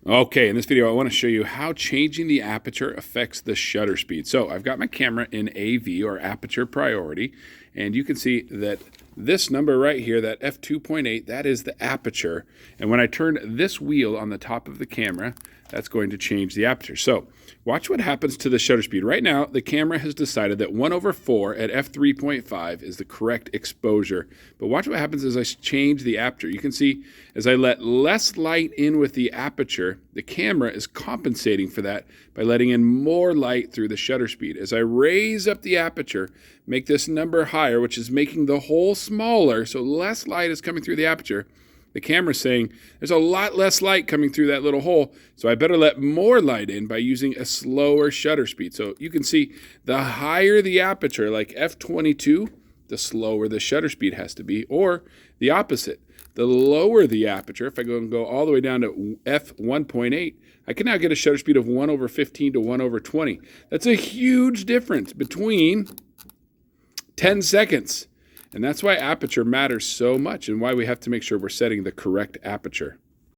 Okay, in this video, I want to show you how changing the aperture affects the shutter speed. So I've got my camera in AV, or aperture priority, and you can see that this number right here, that f2.8, that is the aperture. And when I turn this wheel on the top of the camera, that's going to change the aperture. So watch what happens to the shutter speed. Right now, the camera has decided that 1/4 at f3.5 is the correct exposure. But watch what happens as I change the aperture. You can see as I let less light in with the aperture, the camera is compensating for that by letting in more light through the shutter speed. As I raise up the aperture, make this number higher, which is making the hole smaller, so less light is coming through the aperture, the camera's saying there's a lot less light coming through that little hole, so I better let more light in by using a slower shutter speed. So you can see the higher the aperture, like f22, the slower the shutter speed has to be, or the opposite. The lower the aperture, if I go all the way down to f1.8, I can now get a shutter speed of 1/15 to 1/20. That's a huge difference between 10 seconds. And that's why aperture matters so much and why we have to make sure we're setting the correct aperture.